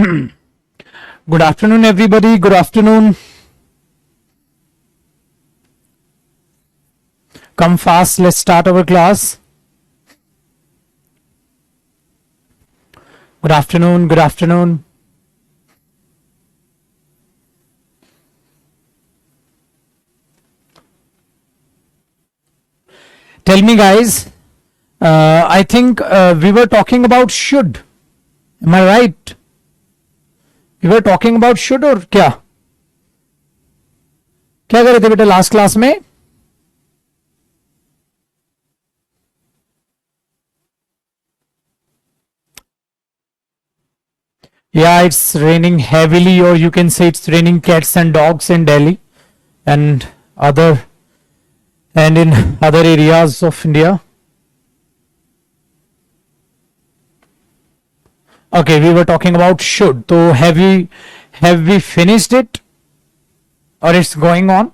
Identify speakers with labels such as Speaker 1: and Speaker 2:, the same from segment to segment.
Speaker 1: Good afternoon, everybody. Good afternoon. Come fast. Let's start our class. Good afternoon. Good afternoon. Tell me, guys. I think we were talking about should. Am I right? We were talking about should और क्या क्या कर रहे थे बेटा last class में? Yeah, it's raining heavily, or you can say it's raining cats and dogs in Delhi and in other areas of India. Okay, we were talking about should. So have we finished it, or it's going on?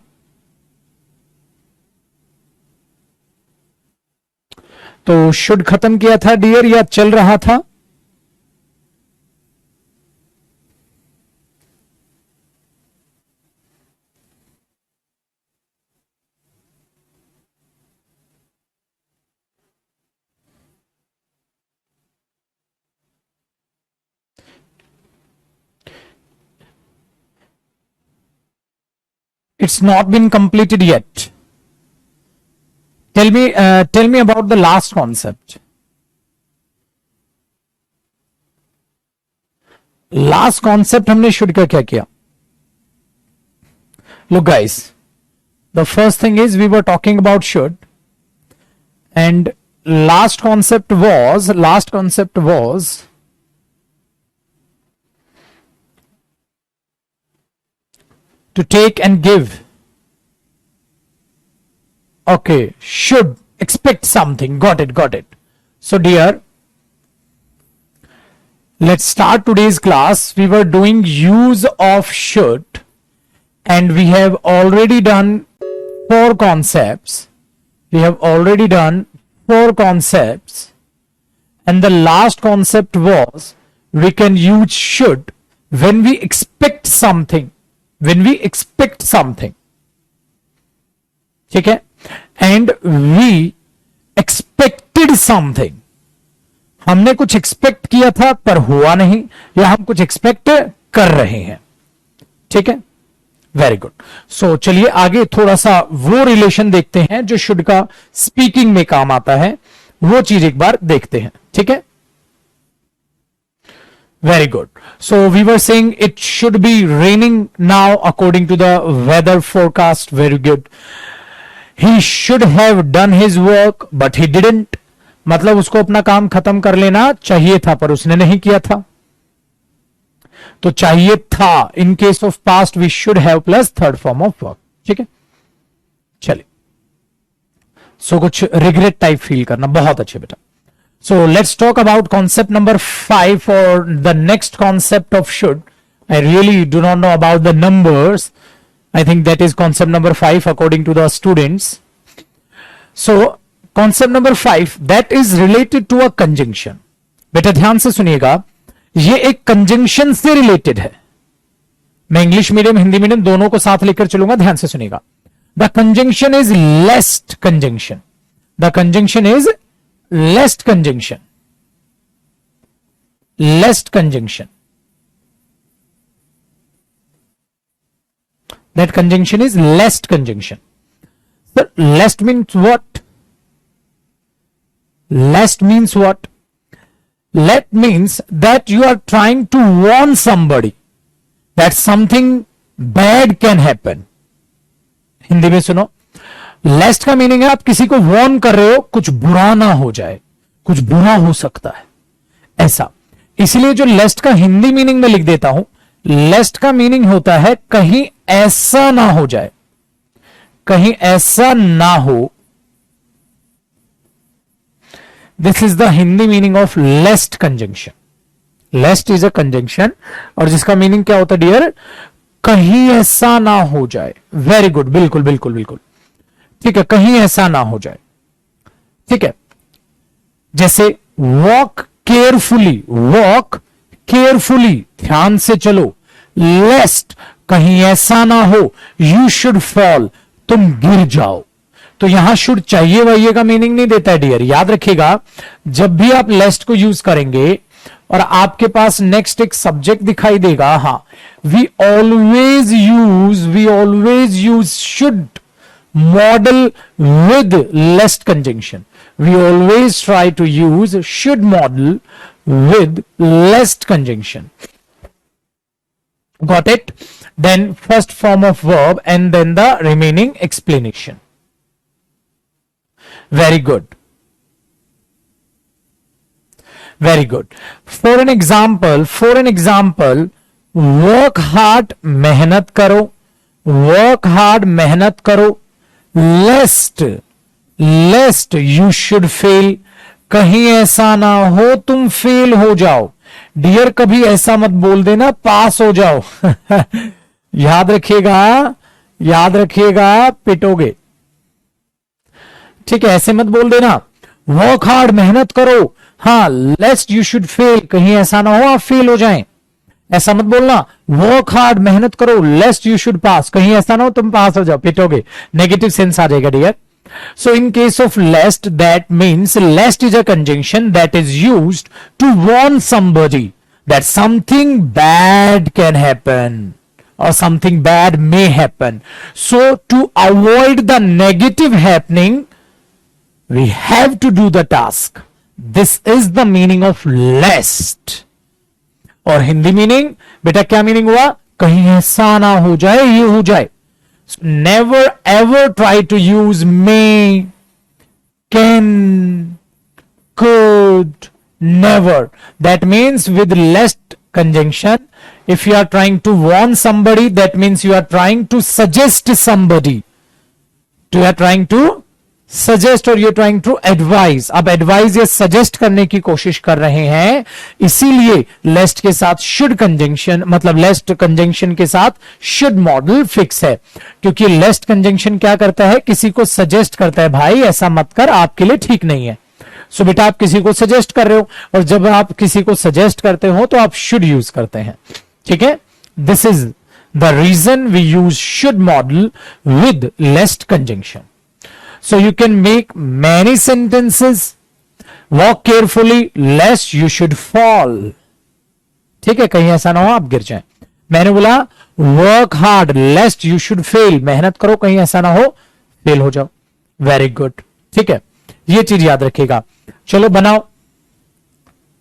Speaker 1: तो should खत्म किया था dear या चल रहा था? It's not been completed yet. Tell me about the last concept. Last concept हमने should का क्या किया? Look, guys, the first thing is we were talking about should, and last concept was to take and give. Okay, should expect something. Got it. So dear, let's start today's class. We were doing use of should, and we have already done 4 concepts. And the last concept was we can use should when we expect something. ठीक है? And we expected something. हमने कुछ expect किया था पर हुआ नहीं, या हम कुछ एक्सपेक्ट कर रहे हैं. ठीक है? Very good. सो चलिए आगे थोड़ा सा वो रिलेशन देखते हैं जो शुड का स्पीकिंग में काम आता है. वो चीज एक बार देखते हैं. ठीक है? Very good. So we were saying it should be raining now according to the weather forecast. Very good. He should have done his work but he didn't. मतलब उसको अपना काम खत्म कर लेना चाहिए था पर उसने नहीं किया था. तो चाहिए था in case of past we should have plus third form of verb. ठीक है? चलिए. So कुछ regret type feel करना. बहुत अच्छे बेटा. So let's talk about concept number 5 for the next concept of should. I really do not know about the numbers. I think that is concept number 5 according to the students. So concept number 5 that is related to a conjunction. बेटा ध्यान से सुनिएगा, ये एक conjunction से related है. मैं English medium Hindi medium दोनों को साथ लेकर चलूंगा. ध्यान से सुनिएगा. The conjunction is lest conjunction. The conjunction is lest conjunction. That conjunction is lest conjunction. So lest means what? Lest means that you are trying to warn somebody that something bad can happen. Hindi में सुनो. लेस्ट का meaning है आप किसी को Warne कर रहे हो कुछ बुरा ना हो जाए, कुछ बुरा हो सकता है, ऐसा. इसलिए जो लेस्ट का हिंदी मीनिंग में लिख देता हूं, लेस्ट का मीनिंग होता है कहीं ऐसा ना हो जाए, कहीं ऐसा ना हो. This is the Hindi meaning of lest conjunction. Lest is a conjunction और जिसका मीनिंग क्या होता है डियर? कहीं ऐसा ना हो जाए. Very good. बिल्कुल. ठीक है, कहीं ऐसा ना हो जाए. ठीक है, जैसे वॉक केयरफुली केयरफुली, ध्यान से चलो, लेस्ट, कहीं ऐसा ना हो, यू शुड फॉल, तुम गिर जाओ। तो यहां शुड चाहिए वही का मीनिंग नहीं देता है डियर, याद रखिएगा। जब भी आप लेस्ट को यूज करेंगे और आपके पास नेक्स्ट एक सब्जेक्ट दिखाई देगा, हाँ, we always use should model with less conjunction. We always try to use should model with less conjunction. Got it? Then first form of verb and then the remaining explanation. Very good. Very good. For an example, work hard, मेहनत करो, work hard, मेहनत करो, लेस्ट you should fail, कहीं ऐसा ना हो तुम fail हो जाओ। डियर कभी ऐसा मत बोल देना पास हो जाओ। याद रखिएगा, याद रखिएगा, पिटोगे। ठीक है, ऐसे मत बोल देना। वर्क हार्ड, मेहनत करो, हाँ, लेस्ट यू शुड फेल, कहीं ऐसा ना हो आप फेल हो जाएं। ऐसा मत बोलना। वर्क हार्ड, मेहनत करो, लेस्ट यू शुड पास, कहीं ऐसा ना हो तुम पास हो जाओ, पिटोगे, नेगेटिव सेंस आ जाएगा dear. So in case of lest, that means lest is a conjunction that is used to warn somebody that something bad can happen or something bad may happen. So to avoid the negative happening, we have to do the task. This is the meaning of lest. और Hindi meaning बेटा क्या meaning हुआ, कहीं ऐसा ना हो जाए ये हो जाए। Never ever try to use may, can, could, never. That means with less conjunction, if you are trying to warn somebody, that means you are trying to suggest somebody. You are trying to suggest और you trying to advise. अब advise या suggest करने की कोशिश कर रहे हैं, इसीलिए लेस्ट के साथ शुड कंजंक्शन, मतलब लेस्ट कंजंक्शन के साथ शुड मॉडल फिक्स है। क्योंकि लेस्ट कंजंक्शन क्या करता है, किसी को सजेस्ट करता है, भाई ऐसा मत कर, आपके लिए ठीक नहीं है। सो बेटा आप किसी को सजेस्ट कर रहे हो, और जब आप किसी को सजेस्ट करते हो तो आप शुड यूज करते हैं। ठीक है, this is the reason we use should modal with lest conjunction. So you can make many sentences. Walk carefully lest you should fall. ठीक है, कहीं ऐसा ना हो आप गिर जाएं। मैंने बोला work hard लेस्ट you should fail, मेहनत करो कहीं ऐसा ना हो फेल हो जाओ। वेरी गुड, ठीक है, ये चीज याद रखिएगा। चलो बनाओ,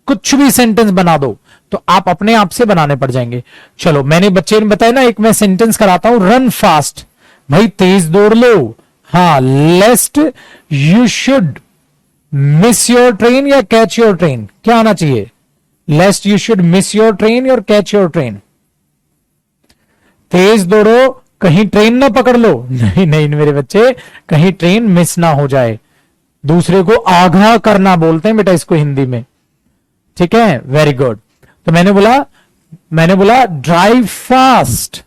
Speaker 1: कुछ भी सेंटेंस बना दो तो आप अपने आप से बनाने पड़ जाएंगे। चलो, मैंने बच्चे ने बताया ना, एक मैं सेंटेंस कराता हूं, रन फास्ट, भाई तेज दौड़ लो। हाँ, लेस्ट you should miss your train या कैच योर ट्रेन, क्या आना चाहिए, लेस्ट you should miss your train और कैच योर ट्रेन। तेज दौड़ो कहीं ट्रेन ना पकड़ लो, नहीं नहीं मेरे बच्चे, कहीं ट्रेन मिस ना हो जाए। दूसरे को आगाह करना बोलते हैं बेटा इसको हिंदी में। ठीक है, वेरी गुड। तो मैंने बोला drive fast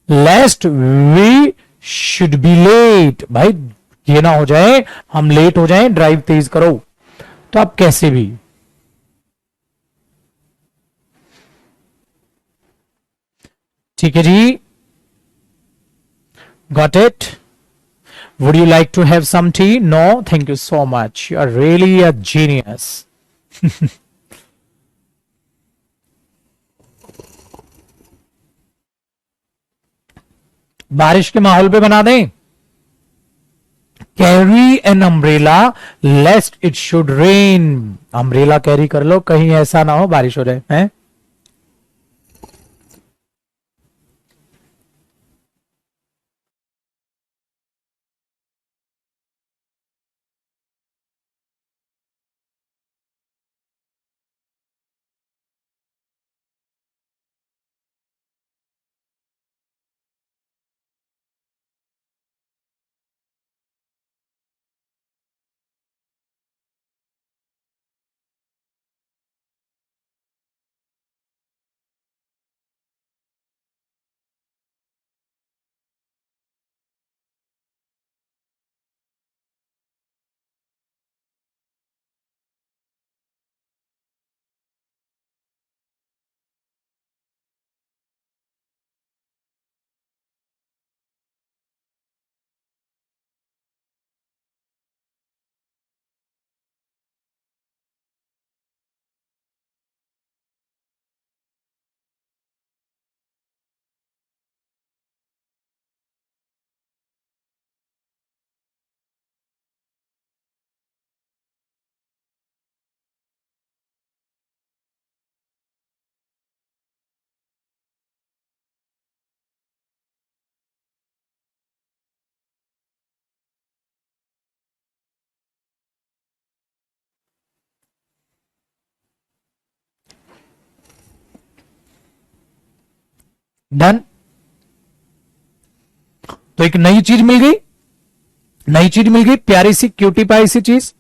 Speaker 1: lest we should be late, भाई ये ना हो जाए हम लेट हो जाएं, ड्राइव तेज करो। तो आप कैसे भी, ठीक है जी, got it. Would you like to have some tea? No, thank you so much, you are really a genius. बारिश के माहौल पे बना दें, carry an umbrella lest it should rain, umbrella carry कर लो कहीं ऐसा ना हो बारिश हो जाए, हैं? डन। तो एक नई चीज मिल गई, नई चीज मिल गई, प्यारी सी क्यूटी पाई सी चीज।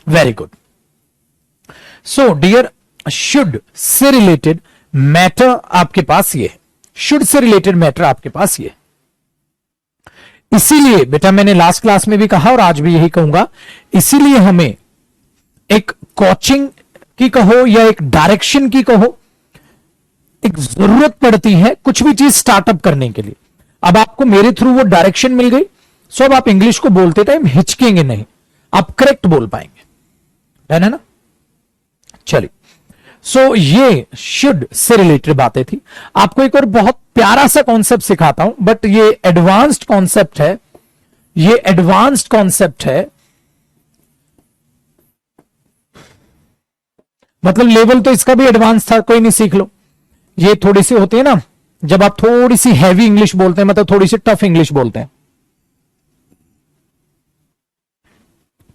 Speaker 1: Very good. So dear, should से रिलेटेड मैटर आपके पास ये है, शुड से रिलेटेड मैटर आपके पास ये है। इसीलिए बेटा मैंने लास्ट क्लास में भी कहा और आज भी यही कहूंगा, इसीलिए हमें एक कोचिंग की कहो या एक डायरेक्शन की कहो, एक जरूरत पड़ती है कुछ भी चीज स्टार्टअप करने के लिए। अब आपको मेरे थ्रू वो डायरेक्शन मिल गई, सो अब आप इंग्लिश को बोलते टाइम हिचकेंगे नहीं, आप करेक्ट बोल पाएंगे, है ना। चलिए, सो ये शुड से रिलेटेड बातें थी। आपको एक और बहुत प्यारा सा कॉन्सेप्ट सिखाता हूं, बट ये एडवांस्ड कॉन्सेप्ट है, ये एडवांस्ड कॉन्सेप्ट है, मतलब लेवल तो इसका भी एडवांस था, कोई नहीं सीख लो। ये थोड़ी सी होती है ना, जब आप थोड़ी सी हैवी इंग्लिश बोलते हैं, मतलब थोड़ी सी टफ इंग्लिश बोलते हैं,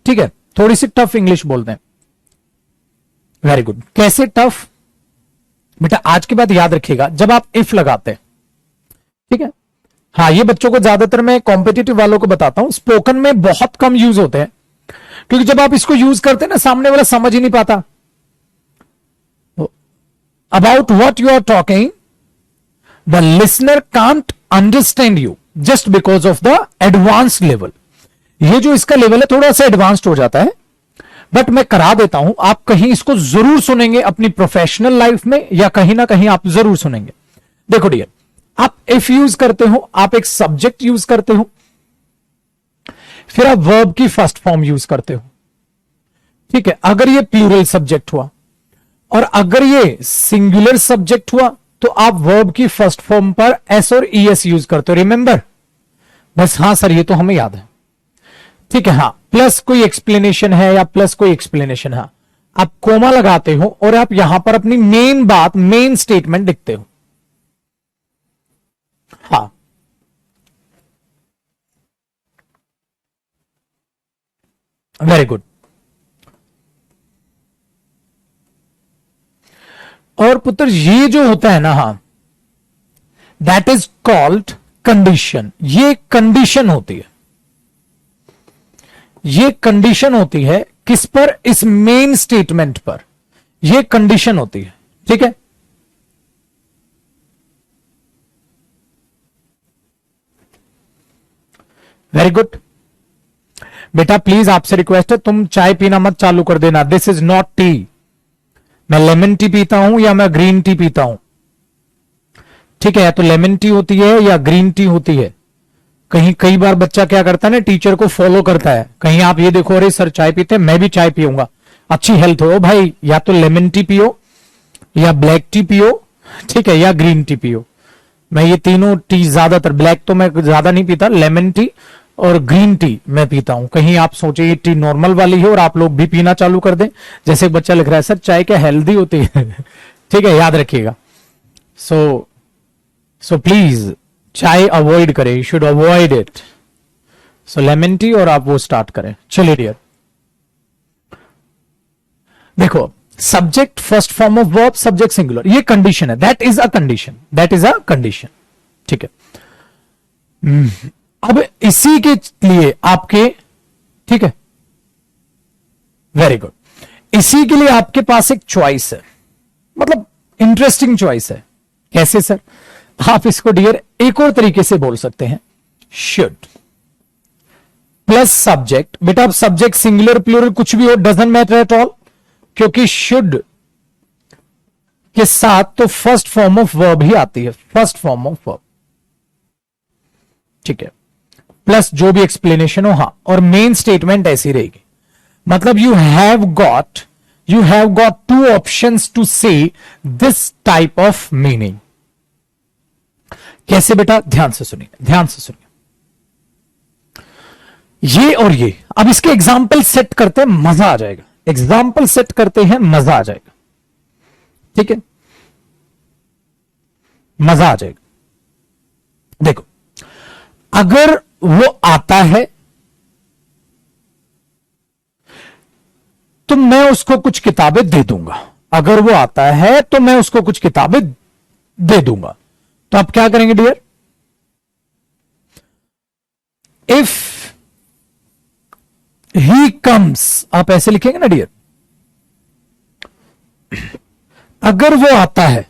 Speaker 1: ठीक है, थोड़ी सी टफ इंग्लिश बोलते हैं। Very good. कैसे टफ? बेटा आज के बाद याद रखिएगा, जब आप इफ लगाते हैं, ठीक है, हाँ ये बच्चों को ज्यादातर मैं कॉम्पिटिटिव वालों को बताता हूं, स्पोकन में बहुत कम यूज होते हैं, क्योंकि जब आप इसको यूज करते हैं ना, सामने वाला समझ ही नहीं पाता about what you are talking, the listener can't understand you just because of the advanced level। ये जो इसका लेवल है थोड़ा सा एडवांस्ड हो जाता है, बट मैं करा देता हूं, आप कहीं इसको जरूर सुनेंगे अपनी प्रोफेशनल लाइफ में, या कहीं ना कहीं आप जरूर सुनेंगे। देखो डियर, आप इफ यूज करते हो, आप एक सब्जेक्ट यूज करते हो, फिर आप वर्ब की फर्स्ट फॉर्म यूज करते हो, ठीक है। अगर ये प्लूरल सब्जेक्ट हुआ और अगर ये सिंगुलर सब्जेक्ट हुआ, तो आप वर्ब की फर्स्ट फॉर्म पर एस और ईएस यूज करते हो, रिमेंबर। बस हाँ सर ये तो हमें याद है, ठीक है। हाँ प्लस कोई एक्सप्लेनेशन है या प्लस कोई एक्सप्लेनेशन है, आप कोमा लगाते हो और आप यहां पर अपनी मेन बात, मेन स्टेटमेंट लिखते हो। हाँ वेरी गुड। और पुत्र ये जो होता है ना, हाँ, दैट इज कॉल्ड कंडीशन। ये कंडीशन होती है, ये कंडीशन होती है किस पर? इस मेन स्टेटमेंट पर ये कंडीशन होती है, ठीक है। वेरी गुड बेटा, प्लीज आपसे रिक्वेस्ट है, तुम चाय पीना मत चालू कर देना। This is not T. मैं लेमन टी पीता हूं या मैं ग्रीन टी पीता हूं, ठीक है, या तो लेमन टी होती है या ग्रीन टी होती है। कई बार बच्चा क्या करता है ना, टीचर को फॉलो करता है, कहीं आप ये देखो अरे सर चाय पीते हैं, मैं भी चाय पीऊंगा, अच्छी हेल्थ हो भाई, या तो लेमन टी पियो या ब्लैक टी पियो, ठीक है, या ग्रीन टी पियो। मैं ये तीनों टी ज्यादातर, ब्लैक तो मैं ज्यादा नहीं पीता, लेमन टी और ग्रीन टी मैं पीता हूं। कहीं आप सोचे ये टी नॉर्मल वाली है और आप लोग भी पीना चालू कर दें। जैसे एक बच्चा लिख रहा है सर चाय क्या हेल्दी होती है ठीक है, याद रखिएगा। सो प्लीज चाय अवॉइड करें, you should avoid it. So lemon tea और आप वो स्टार्ट करें। चलिए डियर, देखो subject first form of verb, subject singular, ये कंडीशन है, that is a condition, that is a condition, ठीक है। अब इसी के लिए आपके, ठीक है, वेरी गुड, इसी के लिए आपके पास एक चॉइस है, मतलब इंटरेस्टिंग चॉइस है। कैसे सर? आप इसको डियर एक और तरीके से बोल सकते हैं, शुड प्लस सब्जेक्ट। बेटा अब सब्जेक्ट सिंगुलर प्लूरल कुछ भी हो, डजंट मैटर एट ऑल, क्योंकि शुड के साथ तो फर्स्ट फॉर्म ऑफ वर्ब ही आती है, फर्स्ट फॉर्म ऑफ वर्ब, ठीक है, प्लस जो भी एक्सप्लेनेशन हो, हाँ, और मेन स्टेटमेंट ऐसी रहेगी। मतलब you have got two options to say this type of meaning. कैसे बेटा? ध्यान से सुनिए, ध्यान से सुनिए, ये और ये। अब इसके एग्जाम्पल सेट करते हैं, मजा आ जाएगा। एग्जाम्पल सेट करते हैं, मजा आ जाएगा, ठीक है, मजा आ जाएगा। देखो अगर वो आता है तो मैं उसको कुछ किताबें दे दूंगा, अगर वो आता है तो मैं उसको कुछ किताबें दे दूंगा। तो आप क्या करेंगे डियर? इफ ही कम्स, आप ऐसे लिखेंगे ना डियर, अगर वो आता है,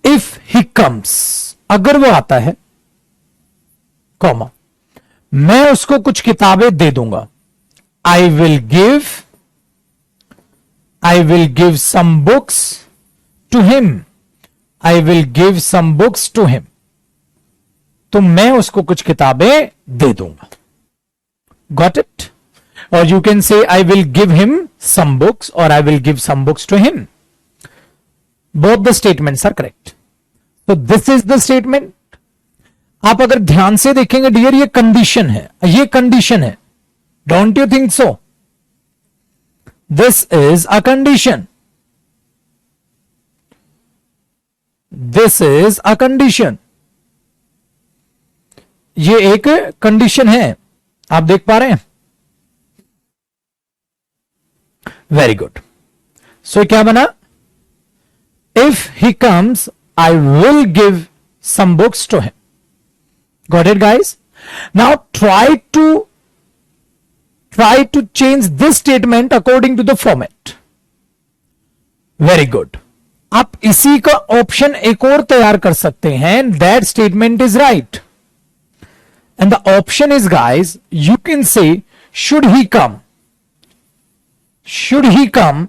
Speaker 1: इफ ही कम्स, अगर वो आता है, कॉमा, मैं उसको कुछ किताबें दे दूंगा। I will give some books to him, I will give some books to him, तो मैं उसको कुछ किताबें दे दूंगा। Got it? और you can say I will give him some books और I will give some books to him. Both the statements are correct. तो दिस इज द स्टेटमेंट। आप अगर ध्यान से देखेंगे डियर, ये कंडीशन है, ये कंडीशन है। Don't you think so? This is a condition, this is a condition, ये एक कंडीशन है। आप देख पा रहे हैं? Very good. सो क्या बना? If he comes I will give some books to him. Got it guys? Now try to change this statement according to the format. Very good. आप इसी का ऑप्शन एक और तैयार कर सकते हैं। That statement is right. And the option is, guys, you can say, should he come? Should he come?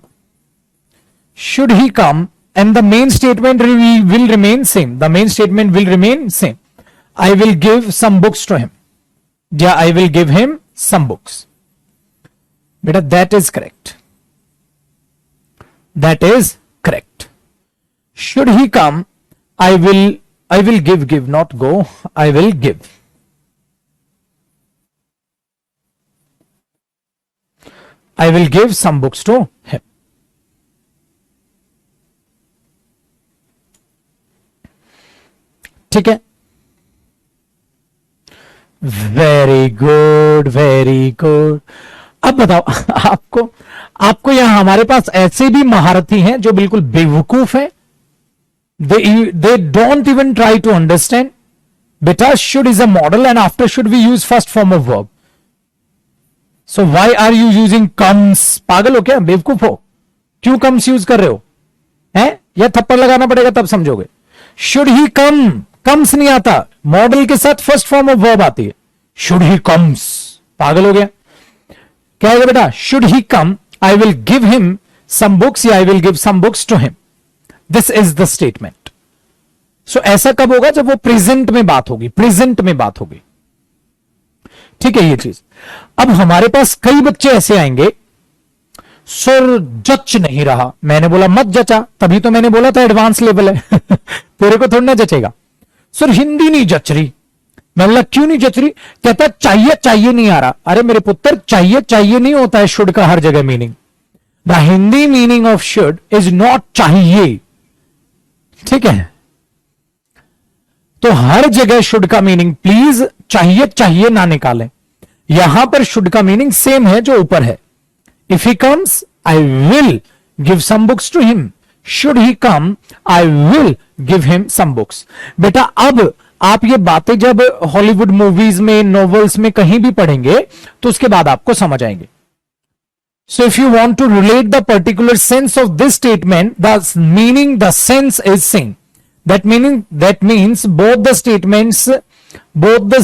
Speaker 1: Should he come? And the main statement will remain same. The main statement will remain same. I will give some books to him. Yeah, I will give him some books. Beta, that is correct. That is correct. Should he come? I will give, not go. I will give. I will give some books to him. ठीक है? Very good, very good. अब बताओ, आपको यहां हमारे पास ऐसे भी महारथी हैं जो बिल्कुल बेवकूफ हैं। They don't even try to understand. बेटा, should is a model and after should we use first form of verb. So why are you using comes? पागल हो क्या? बेवकूफ हो? क्यों कम्स यूज कर रहे हो? हैं? या थप्पड़ लगाना पड़ेगा तब समझोगे। शुड ही कम, कम्स नहीं आता। मॉडल के साथ फर्स्ट फॉर्म ऑफ वर्ब आती है। शुड ही कम्स, पागल हो गया? क्या है बेटा? Should he come, I will give him some books, या I will give some books to him. This is the statement. So ऐसा कब होगा? जब वो प्रेजेंट में बात होगी, प्रेजेंट में बात होगी। ठीक है ये चीज। अब हमारे पास कई बच्चे ऐसे आएंगे, सर जच नहीं रहा। मैंने बोला मत जचा, तभी तो मैंने बोला था एडवांस लेवल है। तेरे को थोड़ा ना जचेगा। सर हिंदी नहीं जच रही। मैं बोला क्यों नहीं जच रही? कहता चाहिए चाहिए नहीं आ रहा। अरे मेरे पुत्र, चाहिए चाहिए नहीं होता है शुड का हर जगह meaning. The Hindi meaning of should is not चाहिए। ठीक है? तो हर जगह शुड का मीनिंग प्लीज चाहिए चाहिए ना निकालें। यहां पर शुड का मीनिंग सेम है जो ऊपर है। If he comes I will give some books to him. Should he come I will give him some books. बेटा, अब आप ये बातें जब हॉलीवुड मूवीज में, नॉवेल्स में कहीं भी पढ़ेंगे तो उसके बाद आपको समझ आएंगे। So if you want to relate the particular sense of this statement, the meaning, the sense is same. That means both the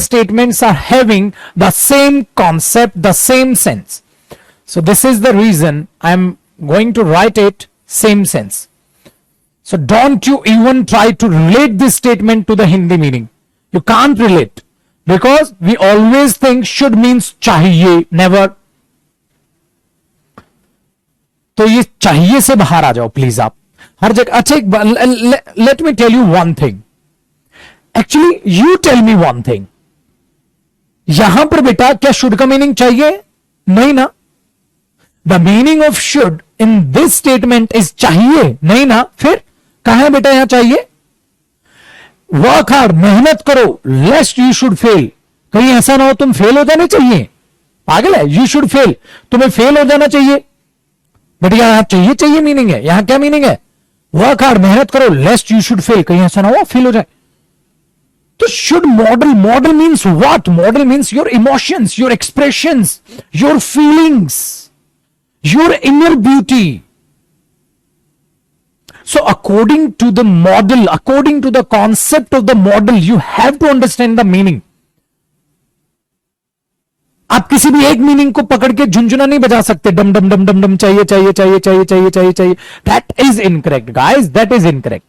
Speaker 1: statements are having the same concept, the same sense. So this is the reason I am going to write it same sense. So don't you even try to relate this statement to the Hindi meaning. You can't relate because we always think should means chahiye, never. तो ये चाहिए से बाहर आ जाओ please आप हर जगह। अच्छा, let me tell you one thing. Actually you tell me one thing. यहां पर बेटा क्या शुड का मीनिंग चाहिए? नहीं ना। The meaning of should in this statement is चाहिए, नहीं ना। फिर कहां है बेटा यहां चाहिए? वर्क हार्ड, मेहनत करो, लेस्ट यू शुड फेल। कहीं ऐसा ना हो तुम फेल हो जाने चाहिए। पागल है? यू शुड फेल, तुम्हें फेल हो जाना चाहिए। बट यहां चाहिए चाहिए मीनिंग है, यहां क्या मीनिंग है? वर्क हार्ड, मेहनत करो, लेस्ट यू शुड फेल, कहीं ऐसा ना हो फेल हो जाए। तो should model, model means what? Model means your emotions, your expressions, your feelings, your inner beauty. So according to the model, according to the concept of the model, you have to understand the meaning. आप किसी भी एक meaning को पकड़ के झुंझुना नहीं बजा सकते, डम डम डम डम डम चाहिए चाहिए चाहिए चाहिए चाहिए चाहिए चाहिए. That is incorrect guys, that is incorrect.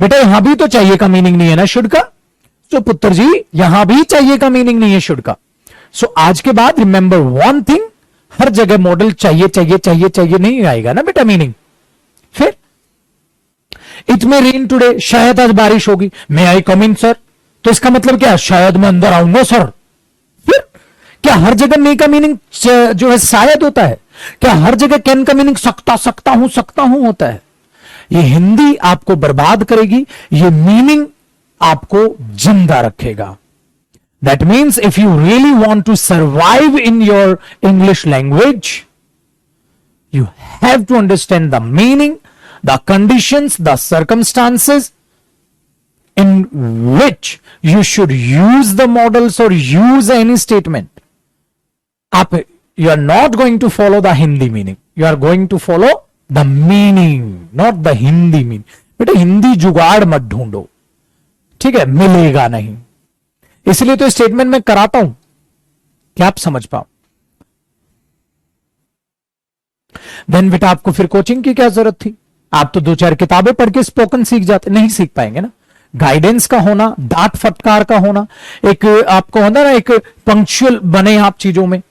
Speaker 1: बेटा यहां भी तो चाहिए का मीनिंग नहीं है ना शुड का. तो पुत्र जी यहां भी चाहिए का मीनिंग नहीं है शुड का. सो आज के बाद रिमेंबर वन थिंग, हर जगह मॉडल चाहिए चाहिए चाहिए चाहिए नहीं आएगा ना बेटा मीनिंग. फिर इट मे रेन टुडे, शायद आज बारिश होगी. मे आई कम इन सर, तो इसका मतलब क्या? शायद मैं अंदर आऊंगा सर. फिर क्या हर जगह मे का मीनिंग जो है शायद होता है? क्या हर जगह कैन का मीनिंग सकता हूं होता है? ये हिंदी आपको बर्बाद करेगी, ये मीनिंग आपको जिंदा रखेगा. That means if you really want to survive in your English language, you have to understand the meaning, the conditions, the circumstances in which you should use the models or use any statement. You are not going to follow the Hindi meaning. You are going to follow the meaning, not the Hindi meaning. बेटा हिंदी जुगाड़ मत ढूंढो, ठीक है? मिलेगा नहीं. इसलिए तो स्टेटमेंट में कराता हूं कि आप समझ पाओ. देन बेटा आपको फिर कोचिंग की क्या जरूरत थी? आप तो 2-4 किताबें पढ़ के स्पोकन सीख जाते, नहीं सीख पाएंगे ना. गाइडेंस का होना, डांट फटकार का होना, एक आपको होना ना, एक पंक्चुअल बने आप चीजों में,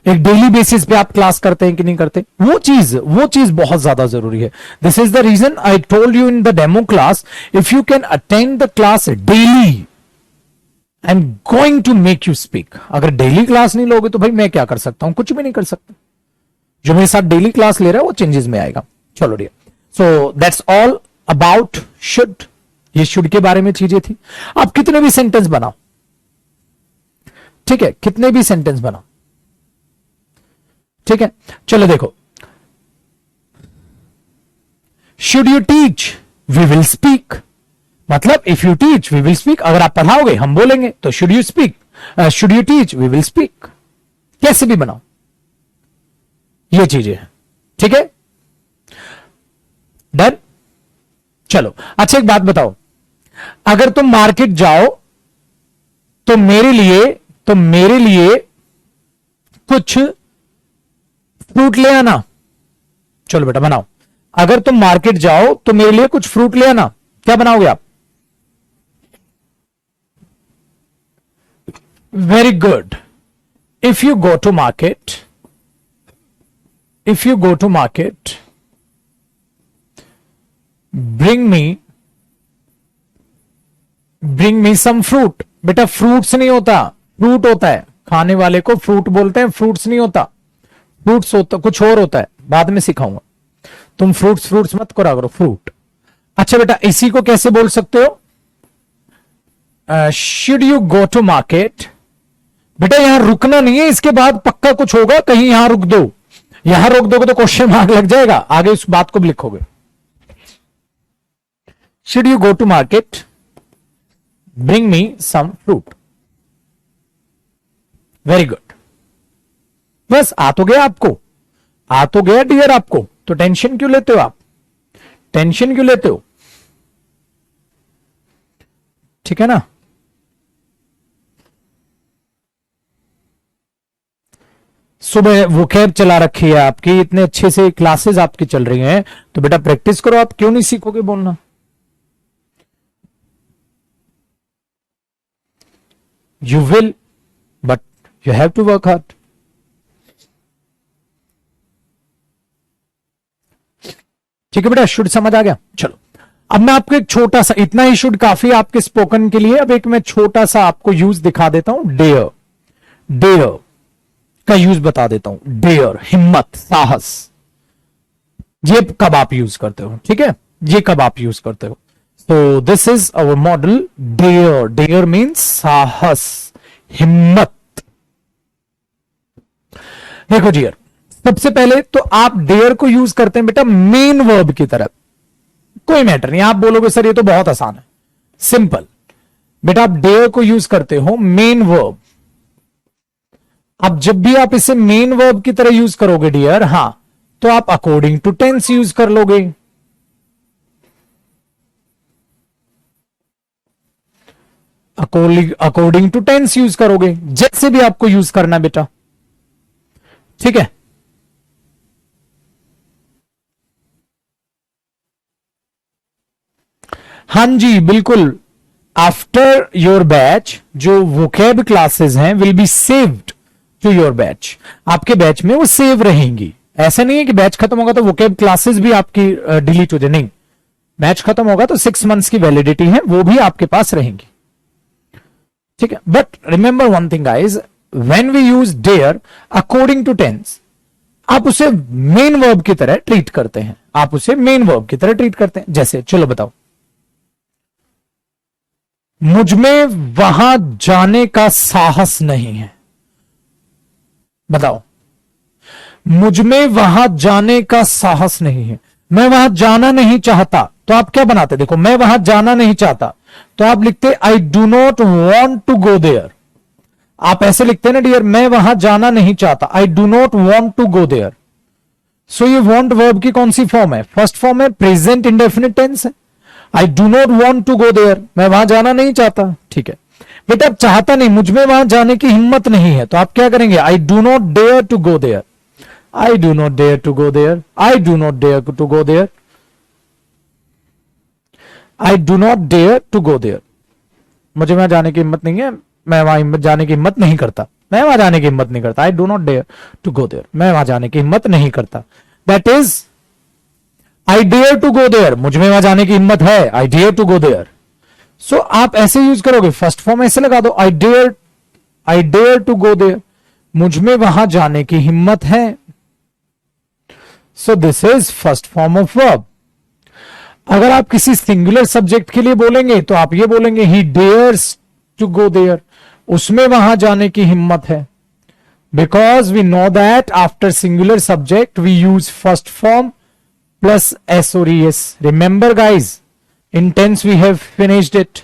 Speaker 1: एक डेली बेसिस पे आप क्लास करते हैं कि नहीं करते, वो चीज बहुत ज्यादा जरूरी है. This is the reason I told you in the demo class, if you can attend the class daily, I am going to make you speak. अगर डेली क्लास नहीं लोगे तो भाई मैं क्या कर सकता हूं? कुछ भी नहीं कर सकता. जो मेरे साथ डेली क्लास ले रहा है वो चेंजेस में आएगा. चलो dear, so that's all about should. ये शुड के बारे में चीजें थी. आप कितने भी सेंटेंस बनाओ, ठीक है? कितने भी सेंटेंस बनाओ, ठीक है? चलो देखो, should you teach, we will speak. मतलब if you teach we will speak. अगर आप पढ़ाओगे हम बोलेंगे. तो should you speak, should you teach we will speak. कैसे भी बनाओ, ये चीजें हैं, ठीक है? डन. चलो अच्छा एक बात बताओ, अगर तुम मार्केट जाओ तो मेरे लिए कुछ फ्रूट ले आना. चलो बेटा बनाओ. अगर तुम मार्केट जाओ तो मेरे लिए कुछ फ्रूट ले आना. क्या बनाओगे आप? Very good. If you go to market, bring me some fruit. बेटा फ्रूट्स नहीं होता, फ्रूट होता है. खाने वाले को फ्रूट बोलते हैं, फ्रूट्स नहीं होता. फ्रूट्स होता कुछ और होता है, बाद में सिखाऊंगा. तुम फ्रूट्स मत करा करो, फ्रूट. अच्छा बेटा इसी को कैसे बोल सकते हो? Should you go to market. बेटा यहां रुकना नहीं है, इसके बाद पक्का कुछ होगा, कहीं यहां रुक दो. यहां रोक दोगे तो क्वेश्चन मार्क लग जाएगा, आगे उस बात को भी लिखोगे. Should you go to market? Bring me some fruit. Very good. बस आ तो गया आपको, आ तो गया डियर आपको. तो टेंशन क्यों लेते हो आप? टेंशन क्यों लेते हो? ठीक है ना? सुबह वोकैब चला रखी है आपकी, इतने अच्छे से क्लासेस आपकी चल रही हैं, तो बेटा प्रैक्टिस करो. आप क्यों नहीं सीखोगे बोलना? You will, but you have to work hard. ठीक है बेटा, शुड समझ आ गया. चलो अब मैं आपको एक छोटा सा, इतना ही शुड काफी आपके स्पोकन के लिए. अब एक मैं छोटा सा आपको यूज दिखा देता हूं. डेयर, डेयर का यूज बता देता हूं. डेयर, हिम्मत, साहस. ये कब आप यूज करते हो, ठीक है? ये कब आप यूज करते हो? So this is our model dare. Dare means साहस, हिम्मत. देखो डियर, सबसे पहले तो आप डेयर को यूज करते हैं बेटा मेन वर्ब की तरह, कोई मैटर नहीं, आप बोलोगे सर ये तो बहुत आसान है, सिंपल बेटा, आप डेयर को यूज करते हो मेन वर्ब। अब जब भी आप इसे मेन वर्ब की तरह यूज करोगे डियर, हां, तो आप अकॉर्डिंग टू टेंस यूज कर लोगे। अकॉर्डिंग टू टेंस यूज करोगे, जैसे भी आपको यूज करना बेटा, ठीक है। हां जी बिल्कुल, आफ्टर योर बैच जो वोकैब क्लासेस हैं will be saved to your batch, आपके बैच में वो सेव रहेंगी। ऐसा नहीं है कि बैच खत्म होगा तो वोकैब क्लासेस भी आपकी डिलीट हो जाए, नहीं, बैच खत्म होगा तो 6 मंथ्स की वैलिडिटी है, वो भी आपके पास रहेंगी, ठीक है। But remember one thing guys, when we use dare according to tense, आप उसे मेन वर्ब की तरह ट्रीट करते हैं, आप उसे मेन वर्ब की तरह ट्रीट करते हैं। जैसे चलो बताओ, मुझमें वहां जाने का साहस नहीं है, बताओ, मुझमें वहां जाने का साहस नहीं है, मैं वहां जाना नहीं चाहता, तो आप क्या बनाते, देखो मैं वहां जाना नहीं चाहता तो आप लिखते I do not want to go there, आप ऐसे लिखते ना डियर, मैं वहां जाना नहीं चाहता, I do not want to go there. So ये वॉन्ट वर्ब की कौन सी फॉर्म है, फर्स्ट फॉर्म है, प्रेजेंट इंडेफिनिट टेंस है, I do not want to go there, मैं वहां जाना नहीं चाहता, ठीक है बेटा, अब चाहता नहीं, मुझमें वहां जाने की हिम्मत नहीं है, तो आप क्या करेंगे, I do not dare to go there, I do not dare to go there, I do not dare to go there, I do not dare to go there, मुझे वहां जाने की हिम्मत नहीं है, मैं वहां जाने की हिम्मत नहीं करता, मैं वहां जाने की हिम्मत नहीं करता, I do not dare to go there, मैं वहां जाने की हिम्मत नहीं करता, that is I dare to go there, मुझमें वहां जाने की हिम्मत है, I dare to go there. So आप ऐसे यूज करोगे, फर्स्ट फॉर्म ऐसे लगा दो, I dare to go there, मुझमें वहां जाने की हिम्मत है, so this is first form of verb. अगर आप किसी सिंगुलर सब्जेक्ट के लिए बोलेंगे तो आप ये बोलेंगे he dares to go there, उसमें वहां जाने की हिम्मत है, because we know that after singular subject we use first form plus s or es. Remember guys, in tense we have finished it.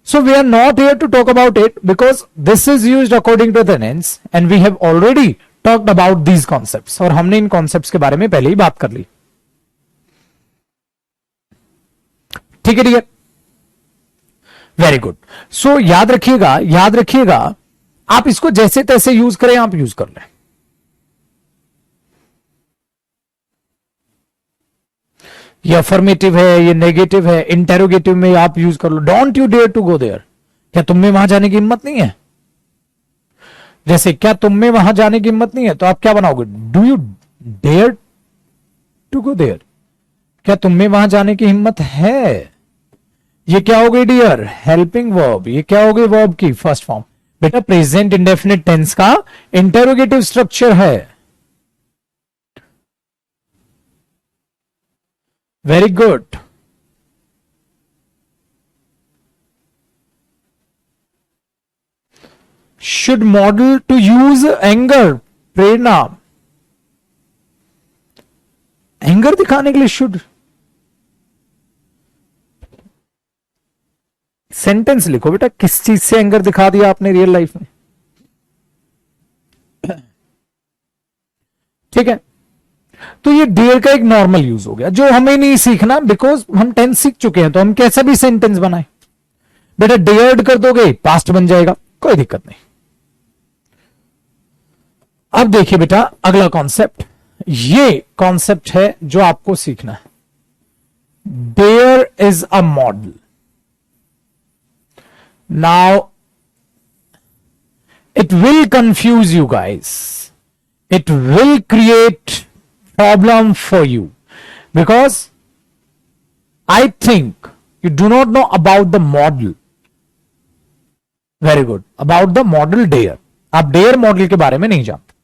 Speaker 1: So we are not here to talk about it because this is used according to the tense and we have already talked about these concepts. और हमने इन concepts के बारे में पहले ही बात कर ली, ठीक है डियर, वेरी गुड। सो याद रखिएगा आप इसको जैसे तैसे यूज करें, आप यूज कर लें, ये अफर्मेटिव है, ये नेगेटिव है, इंटेरोगेटिव में आप यूज कर लो, don't you dare to go there, क्या तुम में वहां जाने की हिम्मत नहीं है, जैसे क्या तुम में वहां जाने की हिम्मत नहीं है, तो आप क्या बनाओगे, do you dare to go there, क्या तुम में वहां जाने की हिम्मत है, ये क्या हो गई डियर, हेल्पिंग वर्ब, ये क्या हो गई वर्ब की फर्स्ट फॉर्म, बेटा प्रेजेंट इंडेफिनिट टेंस का इंटेरोगेटिव स्ट्रक्चर है, very good. Should model to use anger, Prerna, anger दिखाने के लिए शुड, सेंटेंस लिखो बेटा, किस चीज से एंगर दिखा दिया आपने रियल लाइफ में, ठीक है। तो ये डेयर का एक नॉर्मल यूज हो गया जो हमें नहीं सीखना, बिकॉज हम टेंस सीख चुके हैं, तो हम कैसा भी सेंटेंस बनाए, बेटा डेयर्ड कर दोगे पास्ट बन जाएगा, कोई दिक्कत नहीं। अब देखिए बेटा अगला कॉन्सेप्ट, ये कॉन्सेप्ट है जो आपको सीखना है, dare is a model. Now it will confuse you guys, it will create problem for you because I think you do not know about the model, very good, about the model dare, आप dare model के बारे में नहीं जानते।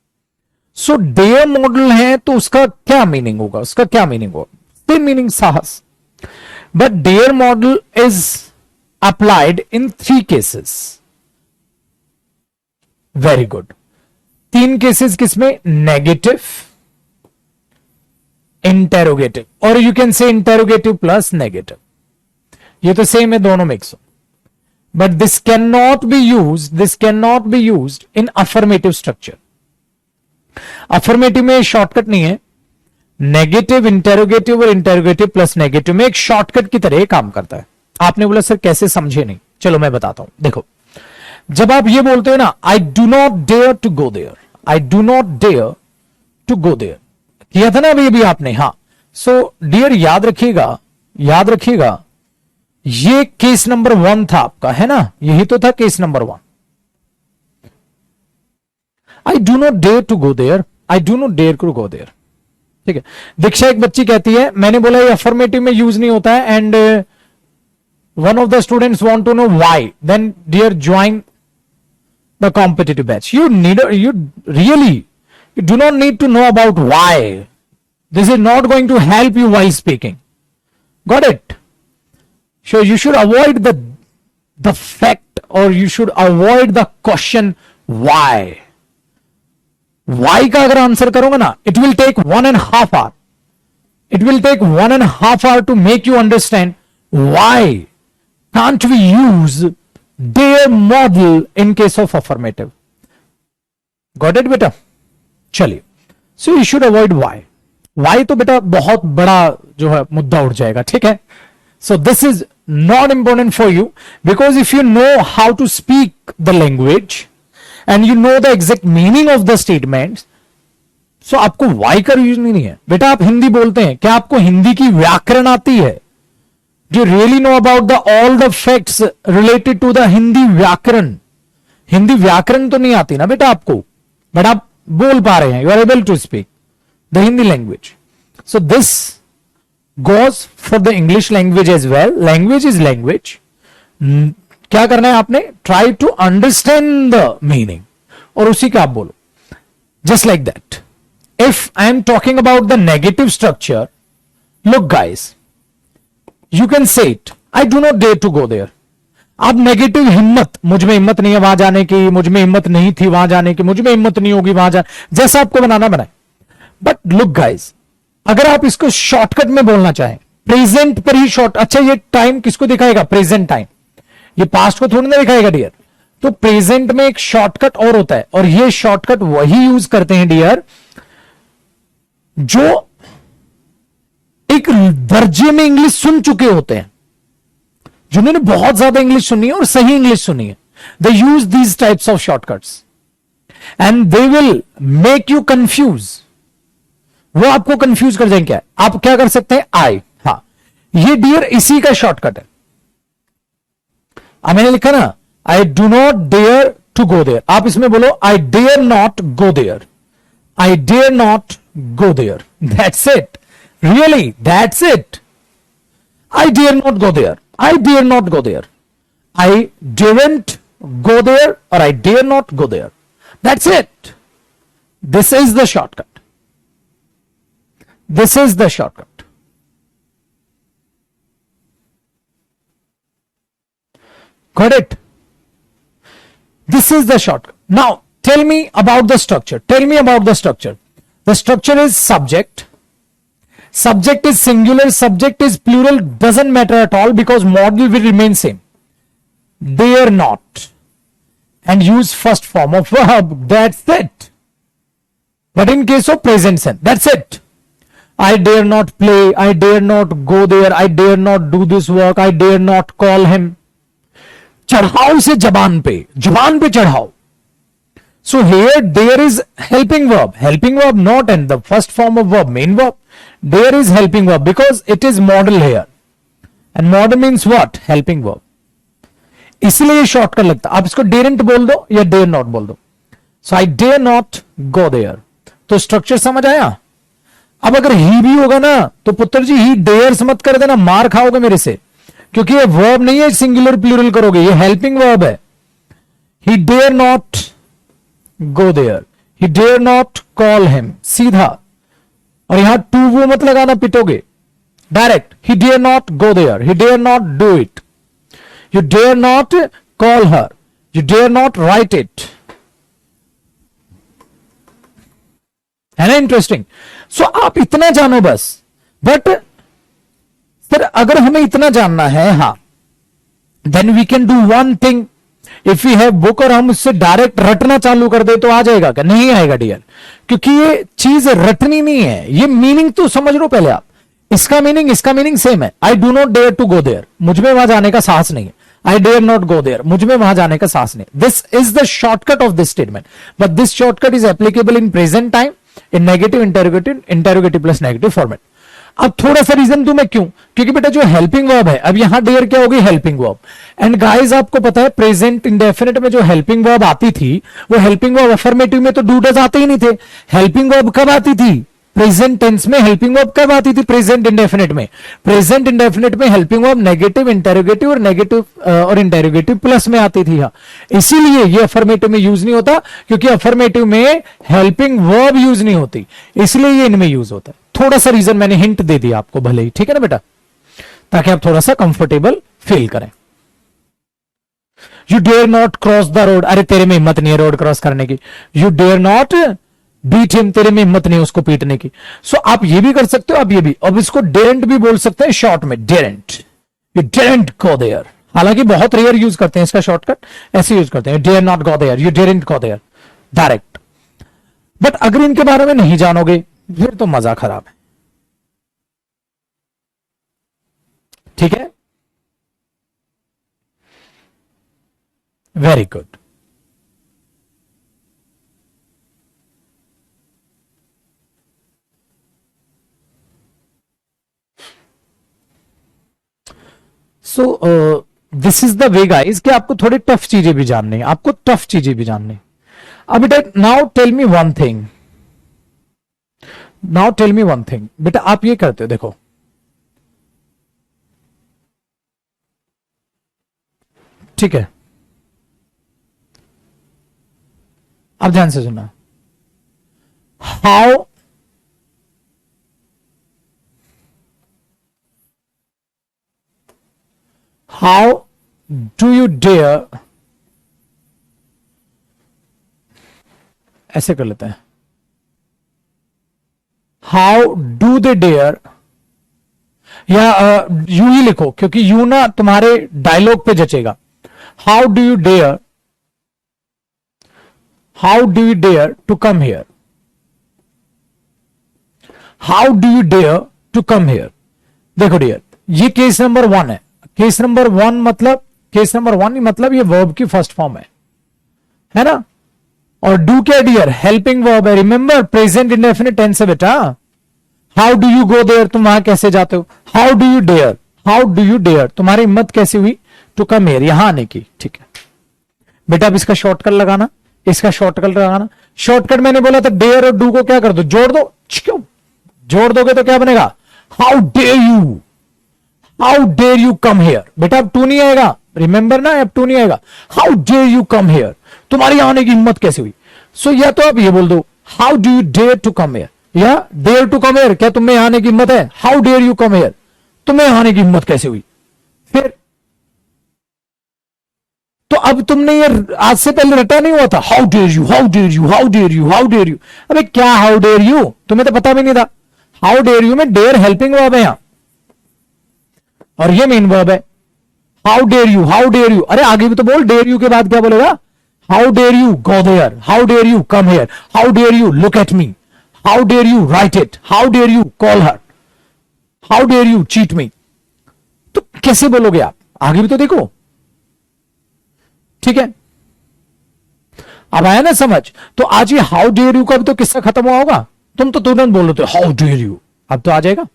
Speaker 1: सो dare model है तो उसका क्या मीनिंग होगा, उसका क्या मीनिंग होगा, सेम मीनिंग साहस, but dare model is applied in 3 cases, very good, तीन केसेस किसमें? नेगेटिव, इंटेरोगेटिव, और you can say interrogative plus negative, ये तो सेम है, दोनों मिक्स हो. But this can not be used in affirmative structure. Affirmative में शॉर्टकट नहीं है. नेगेटिव, इंटेरोगेटिव और इंटेरोगेटिव प्लस नेगेटिव में एक शॉर्टकट की तरह काम करता है. आपने बोला सर कैसे, समझे नहीं. चलो मैं बताता हूं. देखो, जब आप ये बोलते हो ना, I do not dare to go there, I do not dare to go there, किया था ना अभी आपने. हाँ, सो डियर याद रखिएगा, ये केस नंबर 1 था आपका, है ना, यही तो था case number 1. I do not dare to go there, I do not dare to go there. ठीक है. दीक्षा एक बच्ची कहती है, मैंने बोला ये अफर्मेटिव में यूज नहीं होता है, and one of the students want to know why. Then dear join the competitive batch. you do not need to know about why. This is not going to help you while speaking. Got it? So you should avoid the fact, or you should avoid the question why. Why का अगर answer करोगे ना, it will take 1.5 hours. It will take 1.5 hours to make you understand why can't we use their model in case of affirmative. Got it बेटा? चलिए. So you should avoid why. Why तो बेटा बहुत बड़ा जो है मुद्दा उठ जाएगा. ठीक है. So this is not important for you, because if you know how to speak the language and you know the exact meaning of the statements, so आपको why का यूज नहीं है. बेटा आप हिंदी बोलते हैं, क्या आपको हिंदी की व्याकरण आती है? Do you really know about all the facts related to the Hindi व्याकरण? हिंदी व्याकरण तो नहीं आती ना बेटा आपको, बट आप बोल पा रहे हैं. You are able to speak the Hindi language. So this goes for the English language as well. Language is language. क्या करना है आपने? Try to understand the meaning, और उसी का आप बोलो. Just like that. If I am talking about the negative structure, look guys, you can say it. I do not dare to go there. अब नेगेटिव हिम्मत, मुझ में हिम्मत नहीं है वहां जाने की, मुझ में हिम्मत नहीं थी वहां जाने की, मुझ में हिम्मत नहीं होगी वहां जाने, जैसा आपको बनाना बनाए. बट लुक गाइस, अगर आप इसको शॉर्टकट में बोलना चाहें, प्रेजेंट पर ही शॉर्ट. अच्छा ये टाइम किसको दिखाएगा? Present time. ये पास्ट को थोड़ी ना दिखाएगा डियर. तो प्रेजेंट में एक शॉर्टकट और होता है, और ये शॉर्टकट वही यूज करते हैं डियर जो एक दर्जे में इंग्लिश सुन चुके होते हैं, जिन्होंने बहुत ज्यादा इंग्लिश सुनी है और सही इंग्लिश सुनी है. They use these types of shortcuts and they will make you confuse. वो आपको कंफ्यूज कर जाएंगे. आप क्या कर सकते हैं? आई. हाँ, ये डियर इसी का शॉर्टकट है. मैंने लिखा ना, I do not dare to go there. आप इसमें बोलो I dare not go there. I dare not go there. That's it. Really that's it. I dare not go there. I dare not go there. I daren't go there, or I dare not go there. That's it. This is the shortcut. This is the shortcut. Got it? This is the shortcut. Now, tell me about the structure. Tell me about the structure. The structure is subject. Subject is singular, subject is plural, doesn't matter at all because model will remain same. Dare not. And use first form of verb. That's it. But in case of present tense, that's it. I dare not play, I dare not go there, I dare not do this work, I dare not call him. चढ़ाओ से जबान पे चढ़ाओ. So here there is helping verb not in the first form of verb, main verb. There is helping verb because it is modal here, and modal means what? Helping verb. इसलिए shortcut लगता. आप इसको daren't बोल दो या dare not बोल दो. So I dare not go there. तो स्ट्रक्चर समझ आया. अब अगर ही भी होगा ना तो पुत्र जी ही dares मत कर देना, मार खाओगे मेरे से, क्योंकि ये वर्ब नहीं है सिंगुलर प्लूरल करोगे, ये हेल्पिंग वर्ब है. He dare not go there. He dare not call him. सीधा. और यहां टू वो मत लगाना, पिटोगे. Direct. He dare not go there. He dare not do it. You dare not call her. You dare not write it. Interesting? So आप इतना जानो बस. बट सर अगर हमें इतना जानना है, हाँ, then we can do one thing. If you have book और हम उससे डायरेक्ट रटना चालू कर दे तो आ जाएगा क्या? नहीं आएगा डियर, क्योंकि ये चीज रटनी नहीं है. ये मीनिंग तो समझ लो पहले आप. इसका मीनिंग सेम है. I do not dare to go there, मुझ में वहां जाने का साहस नहीं है. I dare not go there, मुझ में वहां जाने का साहस नहीं. This is the shortcut of this statement. But this shortcut is applicable in present time, in negative, interrogative plus negative format. अब थोड़ा सा रीजन दूं मैं क्यों. क्योंकि बेटा जो हेल्पिंग वर्ब है, अब यहां डेयर क्या होगी? Helping verb. एंड गाइस आपको पता है प्रेजेंट इंडेफिनिट में जो हेल्पिंग वर्ब आती थी, वो हेल्पिंग वर्ब अफर्मेटिव में तो डू डज आते ही नहीं थे. हेल्पिंग वर्ब कब आती थी? प्रेजेंट टेंस में. हेल्पिंग वर्ब कब आती थी? प्रेजेंट इंडेफिनिट में. प्रेजेंट इंडेफिनिट में हेल्पिंग वर्ब नेगेटिव, इंटेरोगेटिव और नेगेटिव और इंटेरोगेटिव प्लस में आती थी. हाँ, इसीलिए ये अफर्मेटिव में यूज नहीं होता, क्योंकि अफर्मेटिव में हेल्पिंग वर्ब यूज नहीं होती, इसलिए ये इनमें यूज होता है. थोड़ा सा रीजन मैंने हिंट दे दिया आपको भले ही, ठीक है ना बेटा, ताकि आप थोड़ा सा कंफर्टेबल फील करें. You dare not cross the road, अरे तेरे में हिम्मत नहीं है रोड क्रॉस करने की. You dare not beat him, तेरे में हिम्मत नहीं है उसको पीटने की. सो आप ये भी कर सकते हो, आप ये भी. अब इसको डेरेंट भी बोल सकते हैं शॉर्ट में, डेरेंट. You daren't go there. हालांकि बहुत रेयर यूज करते हैं इसका शॉर्टकट, ऐसे यूज करते हैं dare not go there, you daren't go there, direct. But अगर इनके बारे में नहीं जानोगे फिर तो मजा खराब है. ठीक है, very good. So this is the way guys कि आपको थोड़ी टफ चीजें भी जाननी है, आपको टफ चीजें भी जाननी है. अब बेटा now tell me one thing, now tell me one thing. बेटा आप ये करते हो, देखो ठीक है, अब ध्यान से सुनना. How how do you dare, ऐसे कर लेते हैं, हाउ डू दे डेयर, या यू ही लिखो क्योंकि यू ना तुम्हारे डायलॉग पे जचेगा. How do you dare, how do you dare to come here, how do you dare to come here. देखो डियर, ये केस नंबर 1 है. केस नंबर 1 मतलब, केस नंबर 1 मतलब ये वर्ब की फर्स्ट फॉर्म है ना. और डू क्या डियर? हेल्पिंग वर्ब है. रिमेंबर प्रेजेंट इंडेफिनिट टेंस है बेटा. How do you go there, तुम वहां कैसे जाते हो. How do you dare, how do you dare, तुम्हारी हिम्मत कैसी हुई टू कम हियर, यहां आने की. ठीक है बेटा, अब इसका शॉर्टकट लगाना, इसका शॉर्टकट लगाना. शॉर्टकट मैंने बोला था डेयर और डू को क्या कर दो, जोड़ दो. क्यों जोड़ दोगे तो क्या बनेगा? How dare you, how dare you come here. बेटा अब टू नहीं आएगा, रिमेंबर ना, अब टू नहीं आएगा. How dare you come here, तुम्हारी आने की हिम्मत कैसे हुई. सो या तो आप ये बोल दो how do you dare to come here, या डेयर टू कम हेयर, क्या तुम्हें आने की हिम्मत है. How dare you come here, तुम्हें आने की हिम्मत कैसे हुई. फिर तो अब तुमने ये आज से पहले रटा नहीं हुआ था, how dare you, how dare you, how dare you, how dare you. अबे क्या हाउ डेयर यू, तुम्हें तो पता भी नहीं था. हाउ डेयर यू में डेयर हेल्पिंग वर्ब है यहां, और ये मेन वर्ब है. How dare you, how dare you, अरे आगे भी तो बोल, डेयर यू के बाद क्या बोलेगा. How dare you go there, how dare you come here, how dare you look at me, how dare you write it, how dare you call her, how dare you cheat me. तो कैसे बोलोगे आप, आगे भी तो देखो. ठीक है, अब आया ना समझ. तो आज ये हाउ डेयर यू का भी तो किस्सा खत्म हुआ होगा. तुम तो तुरंत बोल रहे हो हाउ डेयर यू, अब तो आ जाएगा.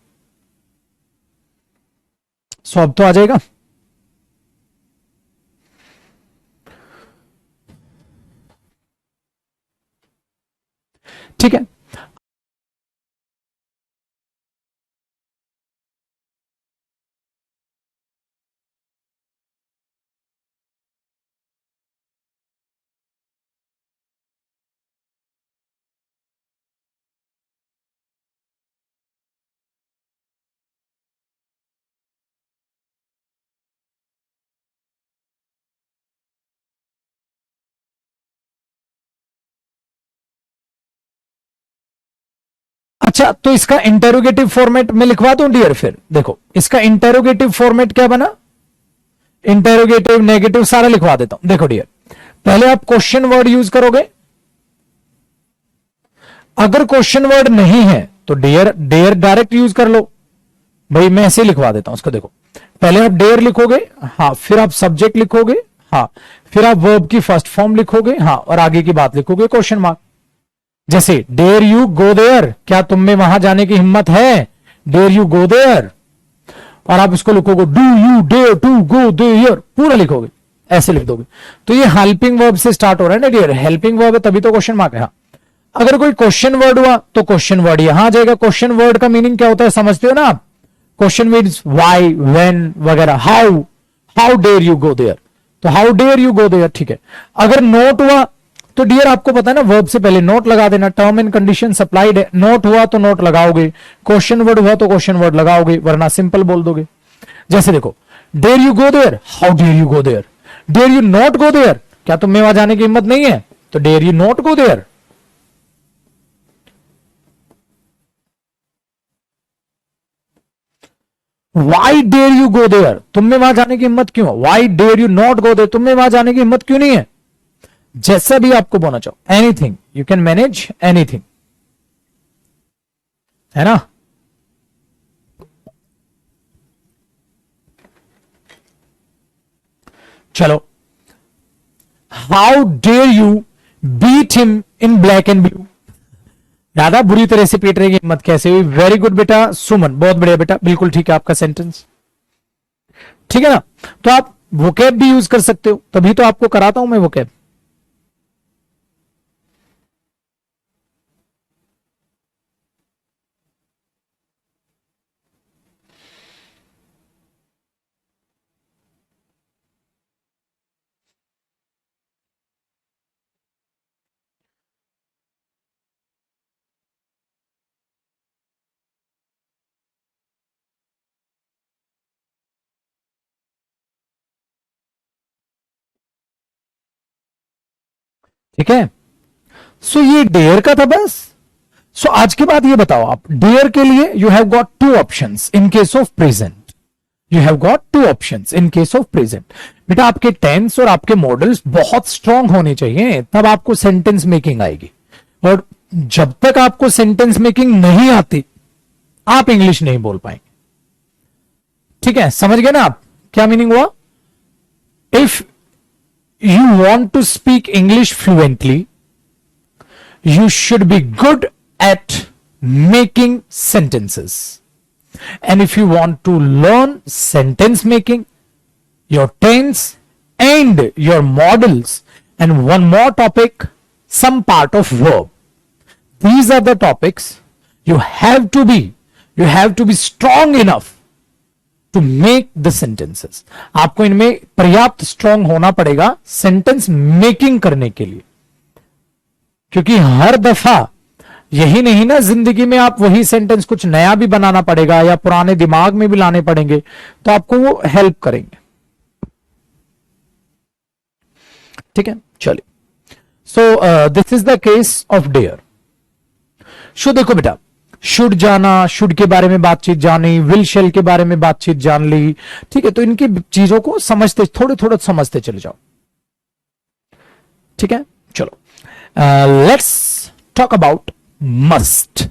Speaker 1: सो अब तो आ जाएगा. ठीक है. अच्छा, तो इसका इंटेरोगेटिव फॉर्मेट में लिखवा दूं डियर? फिर देखो, इसका इंटेरोगेटिव फॉर्मेट क्या बना, इंटेरोगेटिव, नेगेटिव सारा लिखवा देता हूं। देखो डियर, पहले आप क्वेश्चन वर्ड यूज करोगे। अगर क्वेश्चन वर्ड नहीं है तो डेयर डेयर डायरेक्ट यूज कर लो। भाई मैं ऐसे लिखवा देता हूं उसको। देखो, पहले आप डेयर लिखोगे, हाँ, फिर आप सब्जेक्ट लिखोगे, हाँ, फिर आप वर्ब की फर्स्ट फॉर्म लिखोगे, हाँ, और आगे की बात लिखोगे क्वेश्चन मार्क। जैसे डेयर यू गो देयर, क्या तुम में वहां जाने की हिम्मत है? Dare you go there. और आप इसको लिखोगे do you dare to go there, पूरा लिखोगे, ऐसे लिख दोगे। तो ये हेल्पिंग वर्ब से स्टार्ट हो रहा है ना डियर, हेल्पिंग वर्ब है तभी तो क्वेश्चन मार्क है। हाँ, अगर कोई क्वेश्चन वर्ड हुआ तो क्वेश्चन वर्ड यहां आ जाएगा। क्वेश्चन वर्ड का मीनिंग क्या होता है समझते हो ना आप? क्वेश्चन मीन्स व्हाई, व्हेन वगैरह। How, how dare you go there, तो how dare you go there, ठीक है। अगर नोट हुआ तो डियर आपको पता है ना, वर्ब से पहले नोट लगा देना, टर्म एंड कंडीशन सप्लाइड है। नोट हुआ तो नोट लगाओगे, क्वेश्चन वर्ड हुआ तो क्वेश्चन वर्ड लगाओगे, वरना सिंपल बोल दोगे। जैसे देखो, dare you go there, how dare you go there. Dare you not go there, क्या तुम में वहां जाने की हिम्मत नहीं है? तो dare you not go there. Why dare you go there, तुम में वहां जाने की हिम्मत क्यों? Why dare you not go there, तुम में वहां जाने की हिम्मत क्यों नहीं है? जैसा भी आपको बोलना चाहो, anything, you can manage anything, है ना। चलो, how dare you beat him in black and blue, ज्यादा बुरी तरह से पीटने की हिम्मत कैसे हुई? वेरी गुड बेटा सुमन, बहुत बढ़िया बेटा, बिल्कुल ठीक है आपका सेंटेंस, ठीक है ना। तो आप वोकैब भी यूज कर सकते हो, तभी तो आपको कराता हूं मैं वोकैब। ठीक है, सो ये डेयर का था बस। सो आज के बाद ये बताओ आप, डेयर के लिए you have got two options in case of present, you have got two options in case of present. बेटा आपके टेंस और आपके मॉडल्स बहुत स्ट्रांग होने चाहिए, तब आपको सेंटेंस मेकिंग आएगी। और जब तक आपको सेंटेंस मेकिंग नहीं आती, आप इंग्लिश नहीं बोल पाएंगे। ठीक है, समझ गए ना आप क्या मीनिंग हुआ? If you want to speak English fluently, you should be good at making sentences. And if you want to learn sentence making, your tense and your models, and one more topic, some part of verb. These are the topics you have to be strong enough to make the sentences. आपको इनमें पर्याप्त strong होना पड़ेगा sentence making करने के लिए, क्योंकि हर दफा यही नहीं ना जिंदगी में, आप वही सेंटेंस कुछ नया भी बनाना पड़ेगा या पुराने दिमाग में भी लाने पड़ेंगे, तो आपको वो हेल्प करेंगे। ठीक है, चलिए। So this is the case of dare. So देखो बेटा, शुड जाना, शुड के बारे में बातचीत जानी, विल शेल के बारे में बातचीत जान ली, ठीक है। तो इनकी चीजों को समझते, थोड़े थोड़े समझते चले जाओ, ठीक है। चलो, लेट्स टॉक अबाउट मस्ट,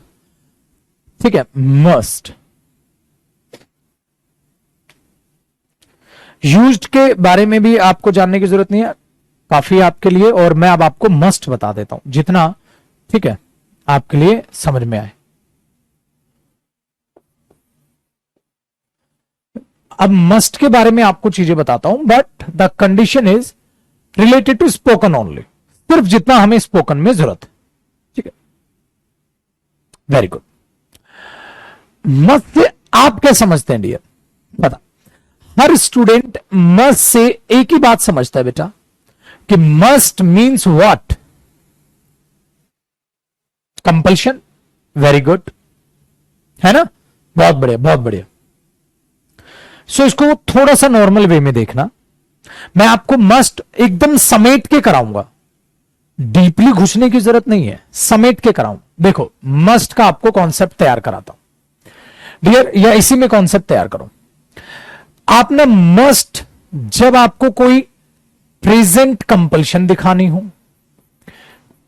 Speaker 1: ठीक है। मस्ट यूज्ड के बारे में भी आपको जानने की जरूरत नहीं है, काफी आपके लिए, और मैं अब आपको मस्ट बता देता हूं जितना, ठीक है, आपके लिए समझ में आए। अब मस्ट के बारे में आपको चीजें बताता हूं, but the condition is related to spoken only, सिर्फ जितना हमें स्पोकन में जरूरत है, ठीक है। Very good. मस्ट से आप क्या समझते हैं डियर? पता, हर स्टूडेंट मस्ट से एक ही बात समझता है बेटा, कि must means what? Compulsion. Very good, है ना, बहुत बढ़िया, बहुत बढ़िया। सो इसको थोड़ा सा नॉर्मल वे में देखना, मैं आपको मस्ट एकदम समेट के कराऊंगा, डीपली घुसने की जरूरत नहीं है, समेट के कराऊं। देखो, मस्ट का आपको कॉन्सेप्ट तैयार कराता हूं डियर, या इसी में कॉन्सेप्ट तैयार करो। आपने मस्ट, जब आपको कोई प्रेजेंट कंपल्शन दिखानी हो,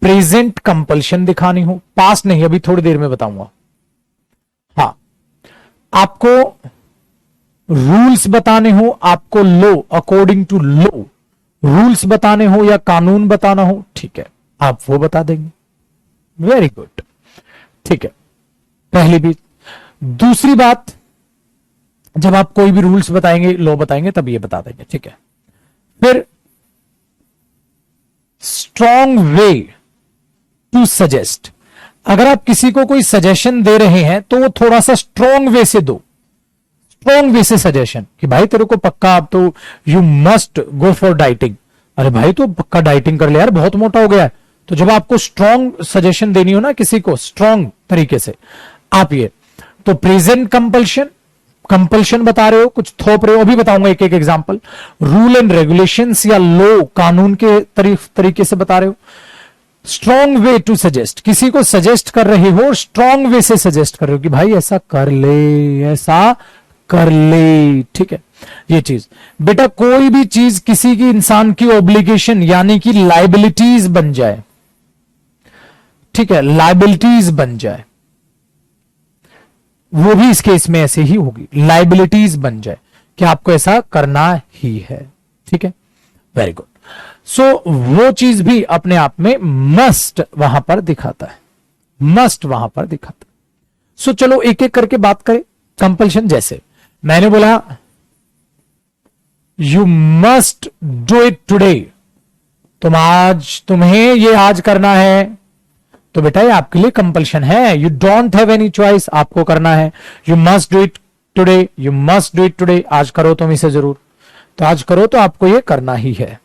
Speaker 1: प्रेजेंट कंपल्शन दिखानी हो, पास्ट नहीं, अभी थोड़ी देर में बताऊंगा। हाँ, आपको रूल्स बताने हो, आपको लो, अकॉर्डिंग टू लो रूल्स बताने हो या कानून बताना हो, ठीक है, आप वो बता देंगे। वेरी गुड, ठीक है, पहली भी। दूसरी बात, जब आप कोई भी रूल्स बताएंगे, लॉ बताएंगे, तब ये बता देंगे, ठीक है। फिर स्ट्रॉन्ग वे टू सजेस्ट, अगर आप किसी को कोई सजेशन दे रहे हैं तो वो थोड़ा सा स्ट्रॉन्ग वे से दो, स्ट्रॉन्ग वे से सजेशन, कि भाई तेरे को पक्का अब तो you must go for dieting, अरे भाई तो पक्का डाइटिंग कर ले यार, बहुत मोटा हो गया है। तो जब आपको स्ट्रॉन्ग सजेशन देनी हो ना किसी को, स्ट्रॉन्ग तरीके से, आप ये, तो प्रेजेंट कंपल्शन, कंपल्शन बता रहे हो, कुछ थोप रहे हो, अभी बताऊंगा एक एक एग्जांपल। रूल एंड रेगुलेशंस या लॉ, कानून के तरीके से बता रहे हो। स्ट्रॉन्ग वे टू सजेस्ट, किसी को सजेस्ट कर रहे हो, स्ट्रॉन्ग वे से सजेस्ट कर रहे हो कि भाई ऐसा कर ले, ऐसा कर ले, ठीक है। ये चीज, बेटा कोई भी चीज किसी की, इंसान की ऑब्लिगेशन यानी कि लाइबिलिटीज बन जाए, ठीक है, लाइबिलिटीज बन जाए, वो भी इस केस में ऐसे ही होगी, लाइबिलिटीज बन जाए कि आपको ऐसा करना ही है, ठीक है। Very good. सो वो चीज भी अपने आप में मस्ट वहां पर दिखाता है, मस्ट वहां पर दिखाता है। सो चलो एक एक करके बात करें। कंपल्शन, जैसे मैंने बोला you must do it today, तुम्हें ये आज करना है, तो बेटा ये आपके लिए कंपल्शन है, you don't have any choice, आपको करना है। You must do it today, you must do it today, आज करो तुम इसे जरूर, तो आज करो, तो आपको ये करना ही है,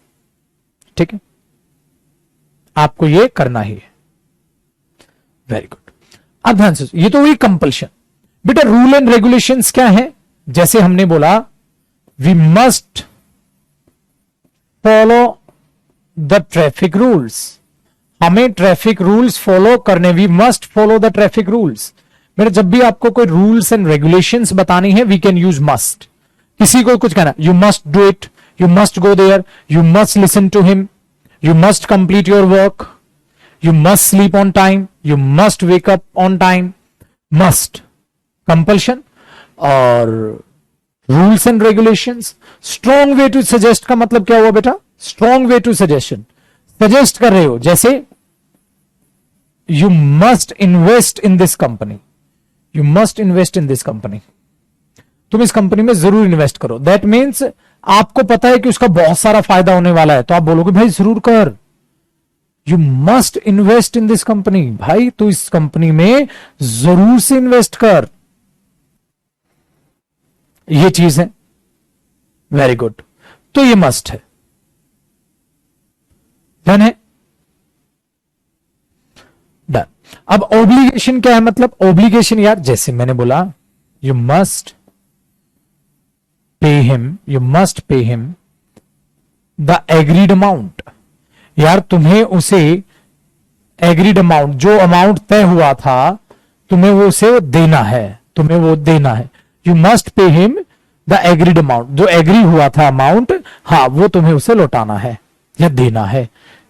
Speaker 1: ठीक है, आपको ये करना ही है। Very good. अब ध्यान से, ये तो हुई कंपल्शन। बेटा रूल एंड रेगुलेशंस क्या है, जैसे हमने बोला we must follow the traffic rules, हमें ट्रैफिक रूल्स फॉलो करने, we must follow the traffic rules. मेरे जब भी आपको कोई रूल्स एंड रेगुलेशंस बतानी है, वी कैन यूज मस्ट। किसी को कुछ कहना, you must do it, you must go there, you must listen to him, you must complete your work, you must sleep on time, you must wake up on time, must compulsion. और rules and regulations, strong way to suggest का मतलब क्या हुआ बेटा, strong way to suggestion, suggest कर रहे हो, जैसे you must invest in this company, you must invest in this company, तुम इस कंपनी में जरूर इन्वेस्ट करो। दैट मीन्स आपको पता है कि उसका बहुत सारा फायदा होने वाला है, तो आप बोलोगे भाई जरूर कर, you must invest in this company, भाई तू इस कंपनी में जरूर से इन्वेस्ट कर, ये चीज है। वेरी गुड, तो ये मस्ट है, डन है, डन। अब ऑब्लिगेशन क्या है, मतलब ऑब्लिगेशन यार, जैसे मैंने बोला you must pay him, you must pay him the agreed amount, यार तुम्हें उसे एग्रीड अमाउंट, जो अमाउंट तय हुआ था, तुम्हें वो उसे देना है, तुम्हें वो देना है। You must pay him the agreed amount, जो एग्री हुआ था अमाउंट, हाँ वो तुम्हें उसे लौटाना है या देना है,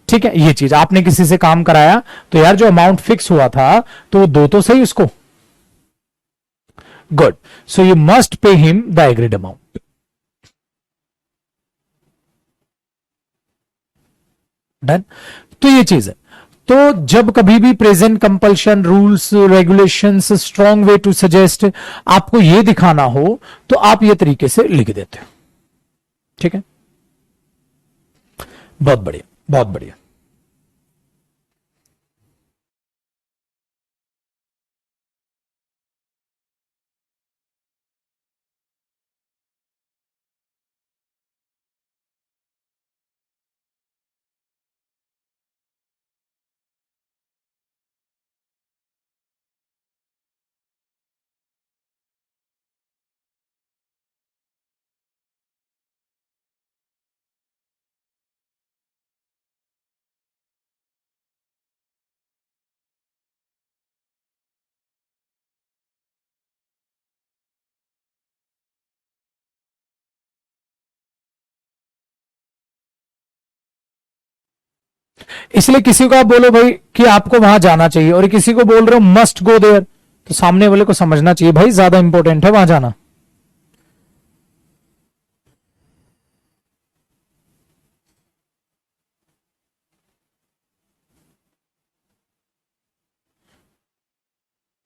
Speaker 1: ठीक है। ये चीज, आपने किसी से काम कराया, तो यार जो अमाउंट फिक्स हुआ था, तो वो दो तो सही उसको। Good, so you must pay him the agreed amount, done. तो ये चीज है। तो जब कभी भी present compulsion, rules, regulations, strong way to suggest, आपको ये दिखाना हो, तो आप ये तरीके से लिख देते हो, ठीक है। बहुत बढ़िया, बहुत बढ़िया। इसलिए किसी को आप बोलो भाई कि आपको वहां जाना चाहिए और किसी को बोल रहे हो मस्ट गो देयर, तो सामने वाले को समझना चाहिए भाई ज्यादा इंपॉर्टेंट है वहां जाना।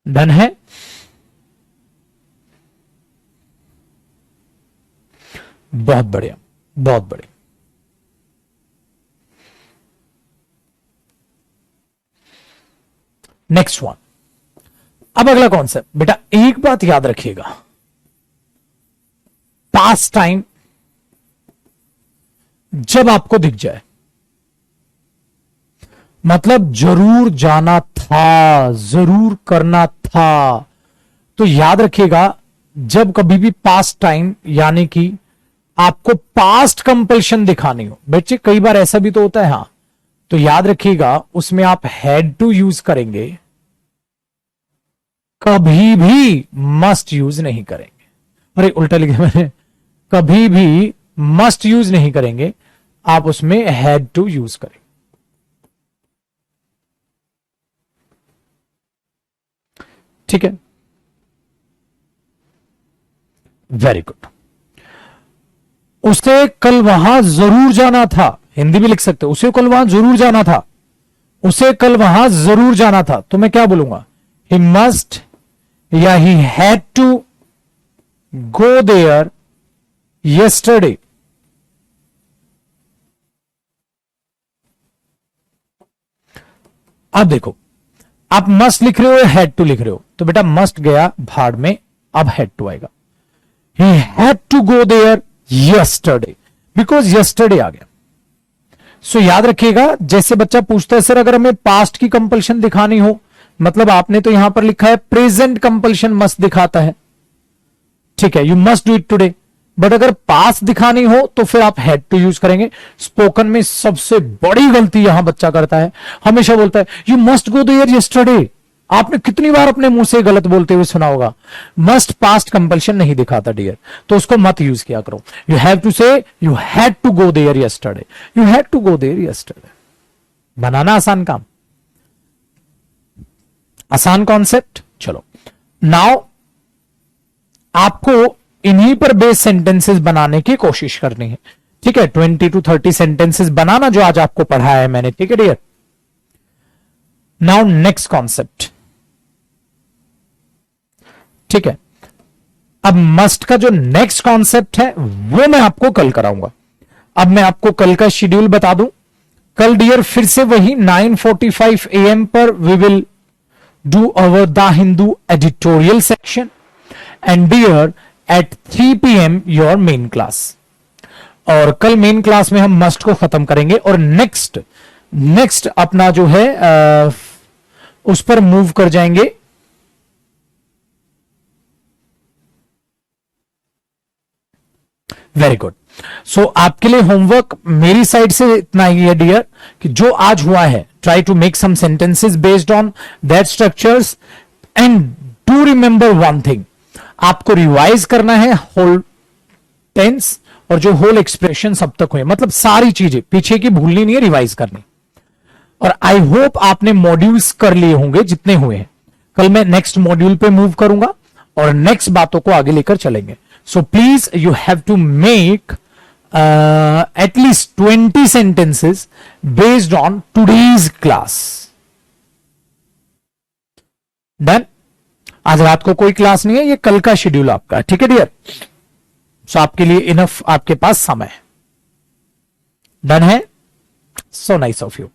Speaker 1: डन है। बहुत बढ़िया, बहुत बढ़िया। Next one. अब अगला कॉन्सेप्ट बेटा, एक बात याद रखिएगा, पास टाइम जब आपको दिख जाए, मतलब जरूर जाना था, जरूर करना था, तो याद रखिएगा जब कभी भी पास्ट टाइम यानी कि आपको पास्ट कंपल्शन दिखानी हो, बच्चे कई बार ऐसा भी तो होता है, हां, तो याद रखिएगा उसमें आप हैड टू यूज करेंगे, कभी भी मस्ट यूज नहीं करेंगे। अरे उल्टा लिखा मैंने, कभी भी मस्ट यूज नहीं करेंगे, आप उसमें हैड टू यूज करेंगे। ठीक है, वेरी गुड। उसे कल वहां जरूर जाना था, हिंदी भी लिख सकते हो, उसे कल वहां जरूर जाना था, उसे कल वहां जरूर जाना था, तो मैं क्या बोलूंगा, ही मस्ट या he had to go there yesterday। अब देखो, आप मस्ट लिख रहे हो या हैड टू लिख रहे हो, तो बेटा मस्ट गया भाड़ में, अब हैड टू आएगा। He had to go there yesterday because yesterday आ गया। सो याद रखिएगा, जैसे बच्चा पूछता है सर अगर हमें पास्ट की कंपल्शन दिखानी हो, मतलब आपने तो यहां पर लिखा है प्रेजेंट कंपल्शन मस्ट दिखाता है, ठीक है, you must do it today, but अगर पास दिखानी हो तो फिर आप हैड टू यूज करेंगे। स्पोकन में सबसे बड़ी गलती यहां बच्चा करता है, हमेशा बोलता है you must go there yesterday. आपने कितनी बार अपने मुंह से गलत बोलते हुए सुना होगा, मस्ट पास्ट कंपल्शन नहीं दिखाता डियर, तो उसको मत यूज किया करो। You have to say you had to go there yesterday, you had to go there yesterday. बनाना आसान काम, आसान कॉन्सेप्ट। चलो नाउ आपको इन्हीं पर बेस सेंटेंसेस बनाने की कोशिश करनी है, ठीक है, 20 to 30 सेंटेंसेस बनाना जो आज आपको पढ़ाया है मैंने, ठीक है डियर। नाउ नेक्स्ट कॉन्सेप्ट, ठीक है, अब मस्ट का जो नेक्स्ट कॉन्सेप्ट है वो मैं आपको कल कराऊंगा। अब मैं आपको कल का शेड्यूल बता दूं, कल डियर फिर से वही 9:45 AM पर we will do our the Hindu editorial section and dear at 3 PM your main class. और कल मेन क्लास में हम मस्ट को खत्म करेंगे और नेक्स्ट अपना जो है उस पर मूव कर जाएंगे वेरी गुड। सो आपके लिए होमवर्क मेरी साइड से इतना ही है डियर, कि जो आज हुआ है try to make some sentences based on that structures and do remember one thing, आपको रिवाइज करना है होल टेंस और जो होल एक्सप्रेशन अब तक हुए, मतलब सारी चीजें पीछे की भूलनी नहीं है, रिवाइज करनी। और आई होप आपने मॉड्यूल्स कर लिए होंगे जितने हुए हैं। कल मैं नेक्स्ट मॉड्यूल पे मूव करूंगा और नेक्स्ट बातों को आगे लेकर चलेंगे। So please you have to make at least 20 sentences based on today's class. Done. आज रात को कोई क्लास नहीं है, ये कल का शेड्यूल आपका है, ठीक है डियर। सो आपके लिए इनफ आपके पास समय है। डन है। So nice of you.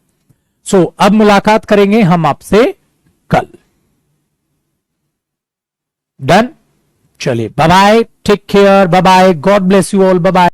Speaker 1: So अब मुलाकात करेंगे हम आपसे कल। डन। चलिए bye bye, take care, bye bye, God bless you all, bye bye.